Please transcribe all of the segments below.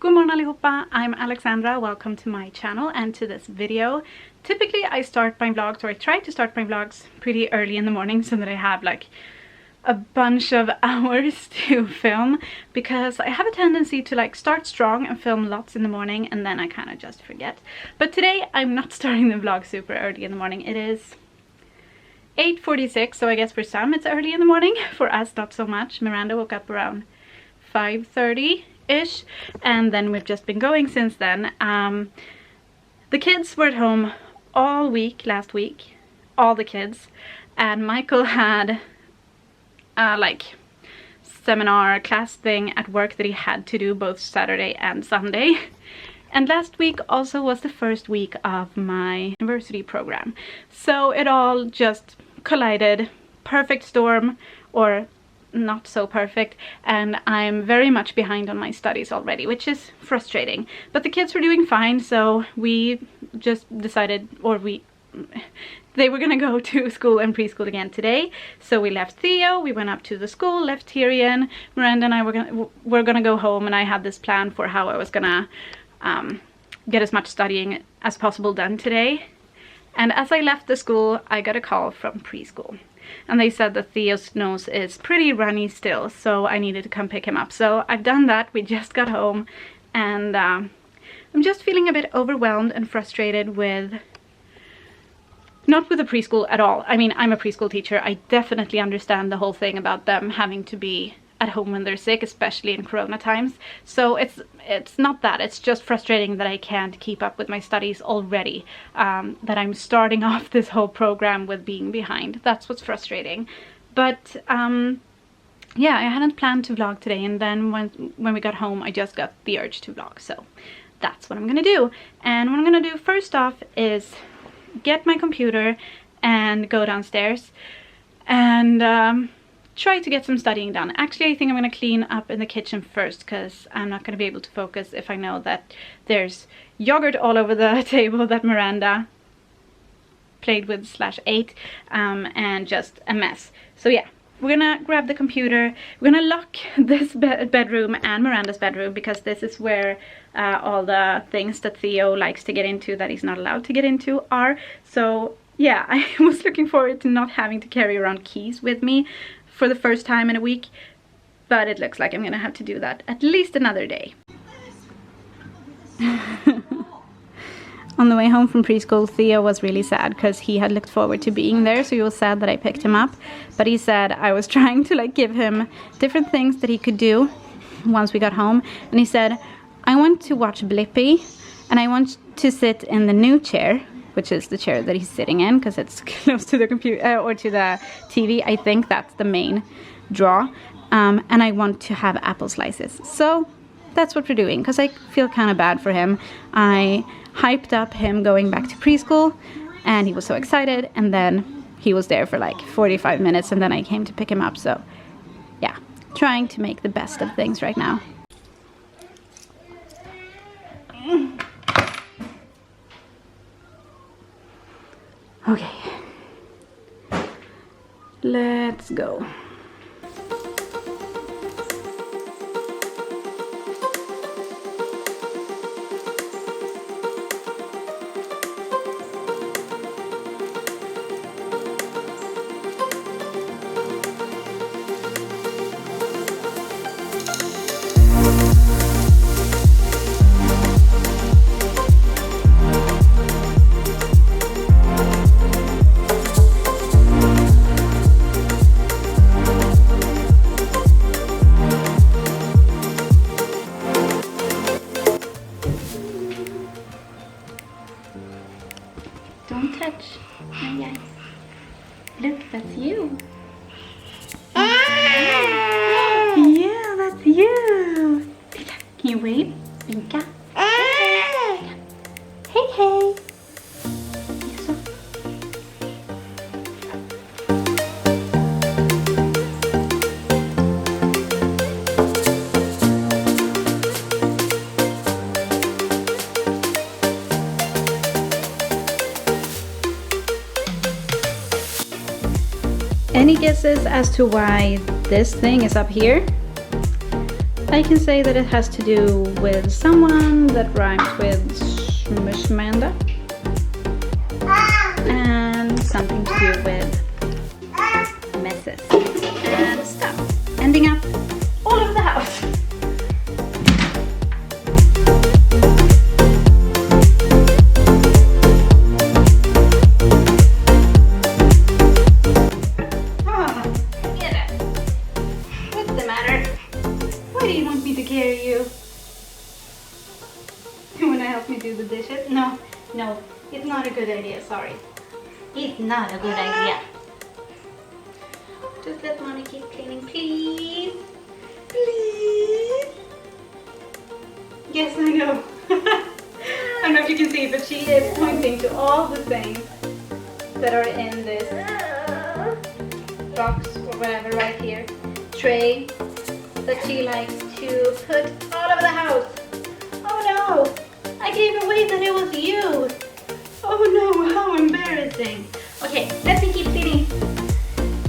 God morgon allihopa, I'm Alexandra, welcome to my channel and to this video. Typically I start my vlogs, or I try to start my vlogs pretty early in the morning so that I have like a bunch of hours to film, because I have a tendency to like start strong and film lots in the morning and then I kind of just forget. But today I'm not starting the vlog super early in the morning. It is 8:46, so I guess for some it's early in the morning, for us not so much. Myranda woke up around 5:30-ish and then we've just been going since then. The kids were at home all week last week, all the kids, and Michael had like seminar class thing at work that he had to do both Saturday and Sunday. And last week also was the first week of my university program, so it all just collided. Perfect storm, or not so perfect, and I'm very much behind on my studies already, which is frustrating. But the kids were doing fine, so we just decided, they were gonna go to school and preschool again today. So we left Theo, we went up to the school, left Tyrion, Myranda and I were gonna go home, and I had this plan for how I was gonna get as much studying as possible done today. And as I left the school, I got a call from preschool. And they said that Theo's nose is pretty runny still, so I needed to come pick him up. So I've done that, we just got home, and I'm just feeling a bit overwhelmed and frustrated with, not with the preschool at all. I mean, I'm a preschool teacher, I definitely understand the whole thing about them having to be at home when they're sick, especially in corona times. So it's not that, it's just frustrating that I can't keep up with my studies already, that I'm starting off this whole program with being behind. That's what's frustrating. But yeah, I hadn't planned to vlog today, and then when we got home I just got the urge to vlog, so that's what I'm gonna do. And what I'm gonna do first off is get my computer and go downstairs and try to get some studying done. Actually, I think I'm gonna clean up in the kitchen first, because I'm not gonna be able to focus if I know that there's yogurt all over the table that Myranda played with /ate, and just a mess. So yeah, we're gonna grab the computer, we're gonna lock this bedroom and Myranda's bedroom, because this is where all the things that Theo likes to get into that he's not allowed to get into are. So yeah, I was looking forward to not having to carry around keys with me for the first time in a week, but it looks like I'm gonna have to do that at least another day. On the way home from preschool, Theo was really sad because he had looked forward to being there, so he was sad that I picked him up. But he said I was trying to like give him different things that he could do once we got home, and he said, I want to watch Blippi, and I want to sit in the new chair, which is the chair that he's sitting in because it's close to the computer or to the TV. I think that's the main draw. And I want to have apple slices. So that's what we're doing, because I feel kind of bad for him. I hyped up him going back to preschool and he was so excited, and then he was there for like 45 minutes and then I came to pick him up. So yeah, trying to make the best of things right now. Okay, let's go. Don't touch my eyes. Look, that's you. Yeah, that's you. Can you wave? Vinka. Hey, hey. Any guesses as to why this thing is up here? I can say that it has to do with someone that rhymes with Myranda, and something to do with messes and stuff ending up all over the house. No, it's not a good idea, sorry. It's not a good idea. Just let mommy keep cleaning, please. Please. Yes, I know. I don't know if you can see, but she is pointing to all the things that are in this box or whatever right here. Tray that she likes to put all over the house. Oh no! I gave away that it was you. Oh no, how embarrassing. Okay, let me keep cleaning.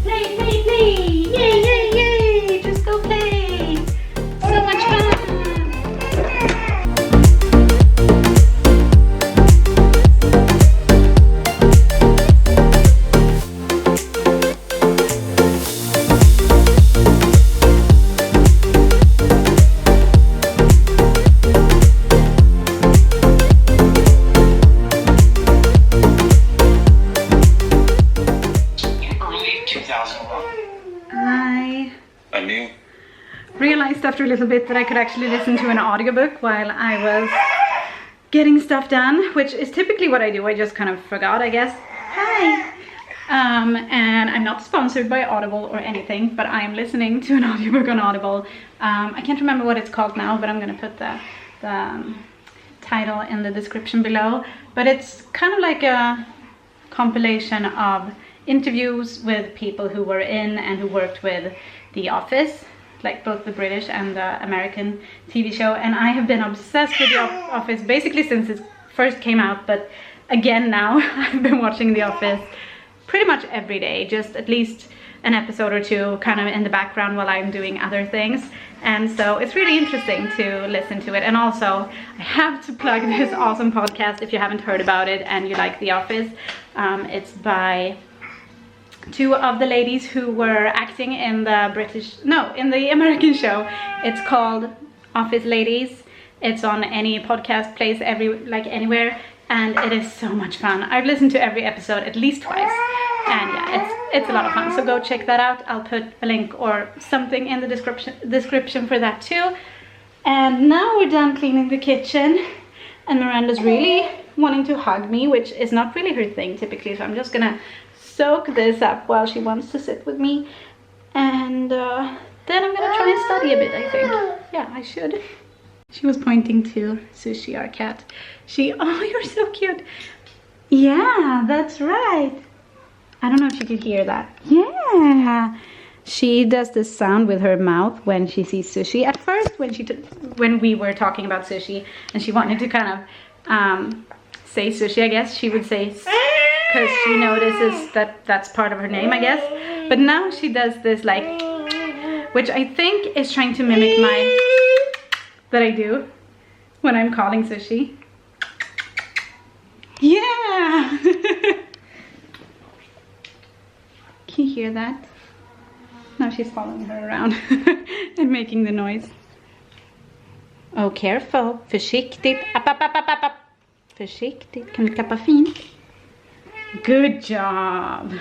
Play, play, play. Yay, yay, yay. Just go play. So much fun. Realized after a little bit that I could actually listen to an audiobook while I was getting stuff done, which is typically what I do. I just kind of forgot, I guess. Hi! And I'm not sponsored by Audible or anything, but I am listening to an audiobook on Audible. I can't remember what it's called now, but I'm gonna put the title in the description below. But it's kind of like a compilation of interviews with people who were in and who worked with The Office, like both the British and the American TV show. And I have been obsessed with The Office basically since it first came out, but again now I've been watching The Office pretty much every day, just at least an episode or two kind of in the background while I'm doing other things. And so it's really interesting to listen to it. And also I have to plug this awesome podcast if you haven't heard about it and you like The Office. It's by two of the ladies who were acting in the American show. It's called Office Ladies. It's on any podcast place, anywhere, and it is so much fun. I've listened to every episode at least twice, and yeah, it's a lot of fun. So go check that out. I'll put a link or something in the description for that too. And now we're done cleaning the kitchen, and Miranda's really wanting to hug me, which is not really her thing typically, so I'm just gonna soak this up while she wants to sit with me, and then I'm gonna try and study a bit, I think. Yeah, I should. She was pointing to Sushi, our cat. Oh, you're so cute. Yeah, that's right. I don't know if you could hear that. Yeah. She does this sound with her mouth when she sees Sushi. At first, when we were talking about Sushi and she wanted to kind of say Sushi, I guess, she would say, because she notices that that's part of her name, I guess. But now she does this like, which I think is trying to mimic that I do when I'm calling Sushi. Yeah! Can you hear that? Now she's following her around and making the noise. Oh, careful. Försiktigt. App, app, app, app, app. Försiktigt. Kan du klappa fint? Good job!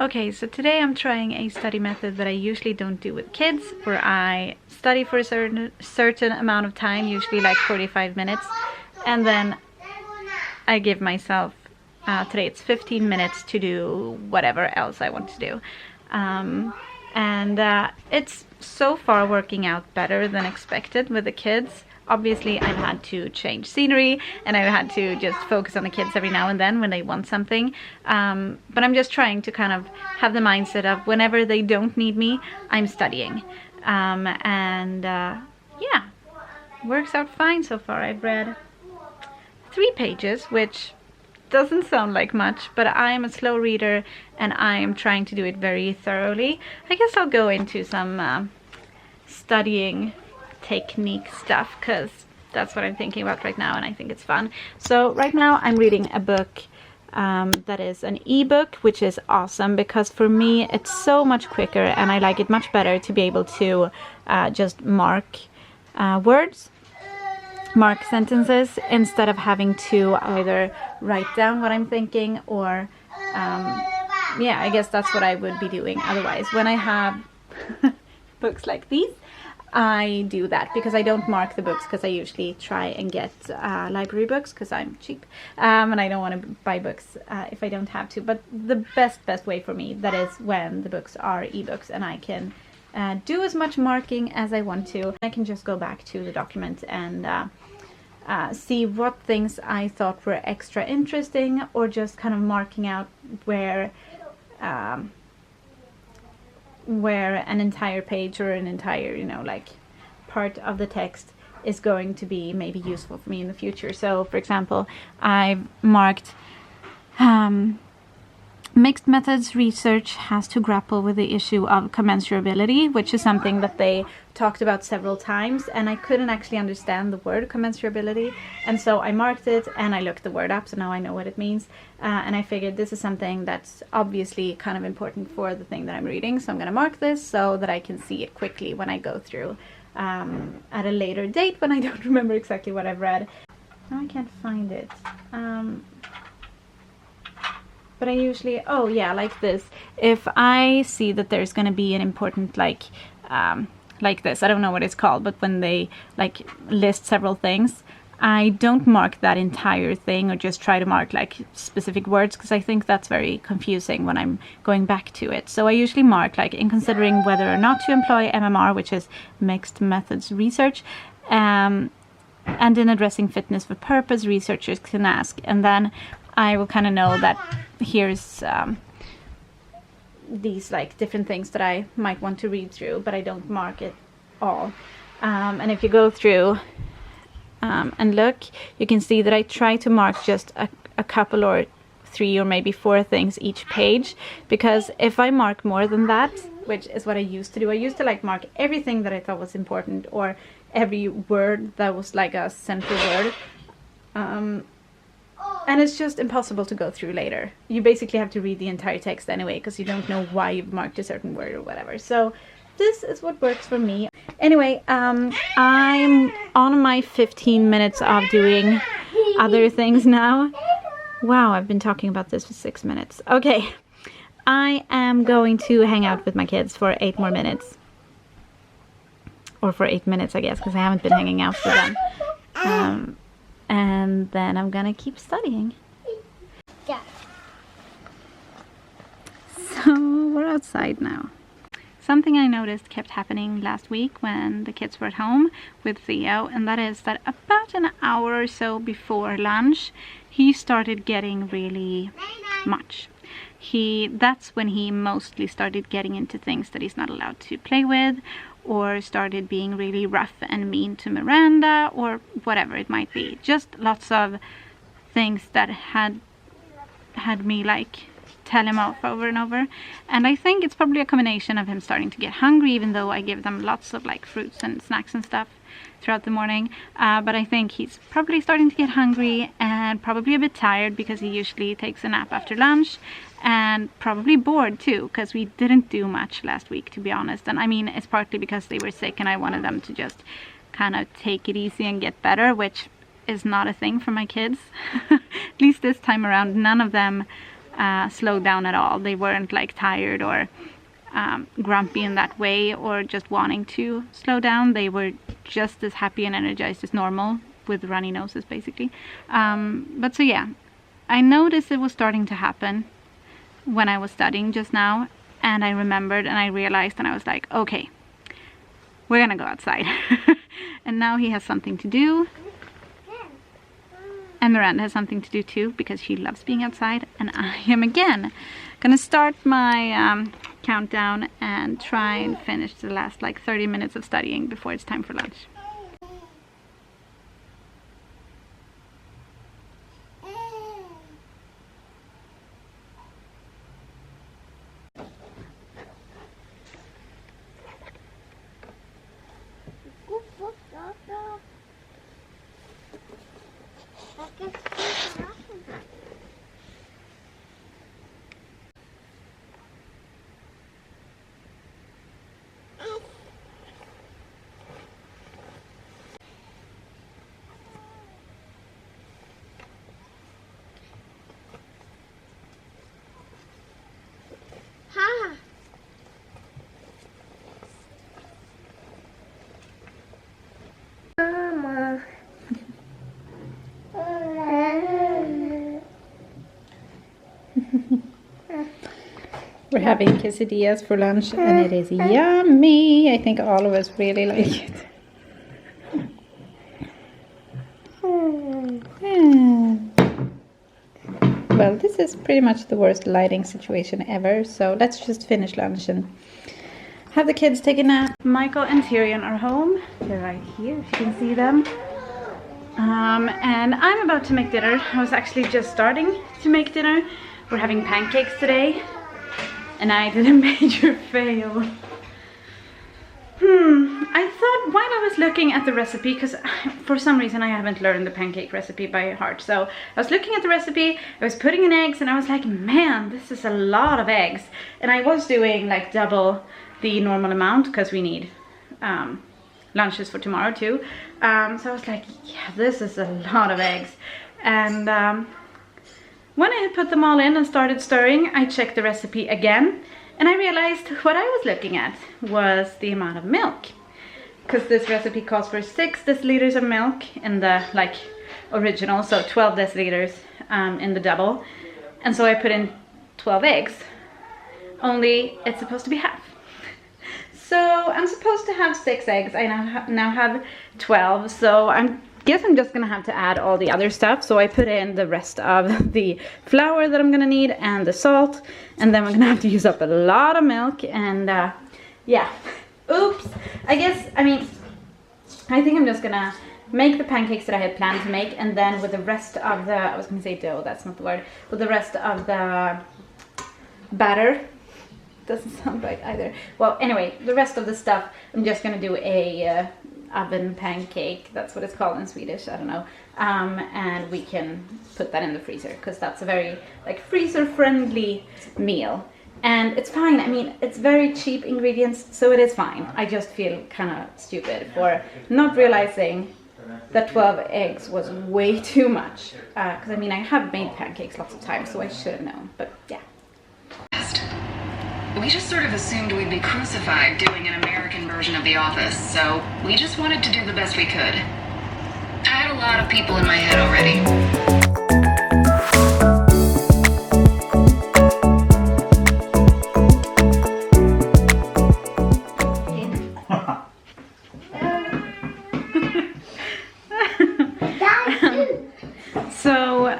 Okay, so today I'm trying a study method that I usually don't do with kids, where I study for a certain amount of time, usually like 45 minutes, and then I give myself, today it's 15 minutes to do whatever else I want to do. It's so far working out better than expected with the kids. Obviously, I've had to change scenery, and I've had to just focus on the kids every now and then when they want something. But I'm just trying to kind of have the mindset of whenever they don't need me, I'm studying. Yeah, works out fine so far. I've read 3 pages, which doesn't sound like much, but I am a slow reader, and I am trying to do it very thoroughly. I guess I'll go into some studying technique stuff, because that's what I'm thinking about right now, and I think it's fun. So right now I'm reading a book that is an ebook, which is awesome because for me it's so much quicker, and I like it much better to be able to just mark words, mark sentences, instead of having to either write down what I'm thinking or yeah, I guess that's what I would be doing otherwise. When I have books like these, I do that because I don't mark the books, because I usually try and get library books because I'm cheap, and I don't want to buy books if I don't have to. But the best way for me, that is when the books are ebooks and I can do as much marking as I want to. I can just go back to the document and see what things I thought were extra interesting, or just kind of marking out where an entire page or an entire, you know, like part of the text is going to be maybe useful for me in the future. So for example, I've marked mixed methods research has to grapple with the issue of commensurability, which is something that they talked about several times, and I couldn't actually understand the word commensurability, and so I marked it and I looked the word up, so now I know what it means, and I figured this is something that's obviously kind of important for the thing that I'm reading, so I'm going to mark this so that I can see it quickly when I go through at a later date when I don't remember exactly what I've read. Now I can't find it. But I usually, oh yeah, like this. If I see that there's going to be an important, like this, I don't know what it's called, but when they like list several things, I don't mark that entire thing or just try to mark like specific words, because I think that's very confusing when I'm going back to it. So I usually mark like in considering whether or not to employ MMR, which is mixed methods research, and in addressing fitness for purpose, researchers can ask, and then I will kind of know that here's these like different things that I might want to read through, but I don't mark it all. And if you go through and look, you can see that I try to mark just a couple or 3 or maybe 4 things each page, because if I mark more than that, which is what I used to do, I used to like mark everything that I thought was important, or every word that was like a central word. And it's just impossible to go through later. You basically have to read the entire text anyway, because you don't know why you've marked a certain word or whatever. So this is what works for me. Anyway, I'm on my 15 minutes of doing other things now. Wow, I've been talking about this for 6 minutes. Okay, I am going to hang out with my kids for 8 more minutes. Or for 8 minutes, I guess, because I haven't been hanging out with them. And then I'm gonna keep studying. Yeah. So we're outside now. Something I noticed kept happening last week when the kids were at home with Theo, and that is that about an hour or so before lunch, he started getting really much. That's when he mostly started getting into things that he's not allowed to play with, or started being really rough and mean to Myranda, or whatever it might be. Just lots of things that had me like tell him off over and over. And I think it's probably a combination of him starting to get hungry, even though I give them lots of like fruits and snacks and stuff throughout the morning. But I think he's probably starting to get hungry and probably a bit tired, because he usually takes a nap after lunch, and probably bored too, because we didn't do much last week, to be honest. And I mean, it's partly because they were sick and I wanted them to just kind of take it easy and get better, which is not a thing for my kids. At least this time around, none of them slowed down at all. They weren't like tired or grumpy in that way or just wanting to slow down. They were just as happy and energized as normal with runny noses basically. But so yeah, I noticed it was starting to happen when I was studying just now, and I remembered and I realized and I was like, okay, we're gonna go outside. And now he has something to do. And Myranda has something to do too, because she loves being outside. And I am again gonna start my countdown and try and finish the last like 30 minutes of studying before it's time for lunch. We're having quesadillas for lunch and it is yummy. I think all of us really like it. Well, this is pretty much the worst lighting situation ever, so let's just finish lunch and have the kids take a nap. Michael and Tyrion are home. They're right here, if you can see them. And I'm about to make dinner. I was actually just starting to make dinner. We're having pancakes today. And I did a major fail. I thought while I was looking at the recipe, because for some reason I haven't learned the pancake recipe by heart. So I was looking at the recipe, I was putting in eggs, and I was like, man, this is a lot of eggs. And I was doing like double the normal amount because we need lunches for tomorrow too. So I was like, yeah, this is a lot of eggs. And when I had put them all in and started stirring, I checked the recipe again, and I realized what I was looking at was the amount of milk. Because this recipe calls for 6 deciliters of milk in the like original, so 12 deciliters in the double. And so I put in 12 eggs, only it's supposed to be half. So I'm supposed to have 6 eggs, I now have 12, so I guess I'm just gonna have to add all the other stuff. So I put in the rest of the flour that I'm gonna need and the salt, and then we're gonna have to use up a lot of milk. And yeah, oops. I think I'm just gonna make the pancakes that I had planned to make, and then with the rest of the, I was gonna say dough, that's not the word, with the rest of the batter, doesn't sound right either. Well, anyway, the rest of the stuff, I'm just gonna do a oven pancake, that's what it's called in Swedish, I don't know, and we can put that in the freezer because that's a very like freezer friendly meal, and it's fine. I mean, it's very cheap ingredients, so it is fine. I just feel kind of stupid for not realizing that 12 eggs was way too much, because I mean, I have made pancakes lots of times, so I should have known, but yeah. We just sort of assumed we'd be crucified doing an American version of The Office, so we just wanted to do the best we could. I had a lot of people in my head already. So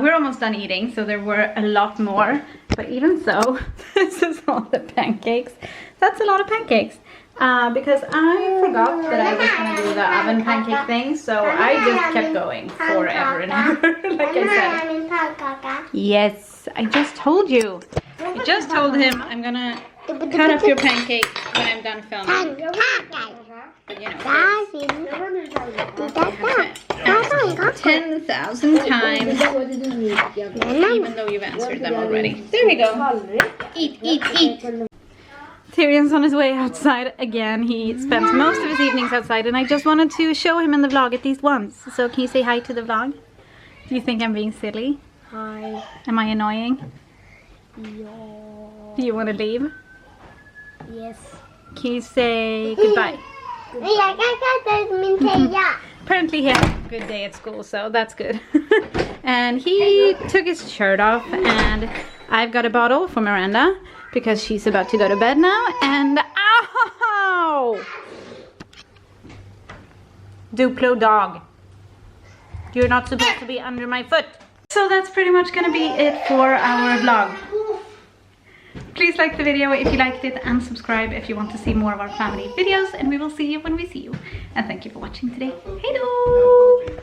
we're almost done eating, so there were a lot more. But even so, this is all the pancakes. That's a lot of pancakes. Because I forgot that I was going to do the oven pancake thing, so I just kept going forever and ever, like I said. Yes, I just told you. I just told him I'm going to cut up your pancake when I'm done filming. But you know, 10,000 times, even though you've answered them already. There we go. Eat, eat, eat. Tyrion's on his way outside again. He spends most of his evenings outside, and I just wanted to show him in the vlog at least once. So can you say hi to the vlog? Do you think I'm being silly? Hi. Am I annoying? Ja. Do you want to leave? Yes. Can you say goodbye? Jag kan kasta min tröja. Apparently he had a good day at school, so that's good. And he took his shirt off, and I've got a bottle for Myranda because she's about to go to bed now. And ow! Duplo dog. You're not supposed to be under my foot. So that's pretty much gonna be it for our vlog. Please like the video if you liked it, and subscribe if you want to see more of our family videos, and we will see you when we see you. And thank you for watching today. Hejdå!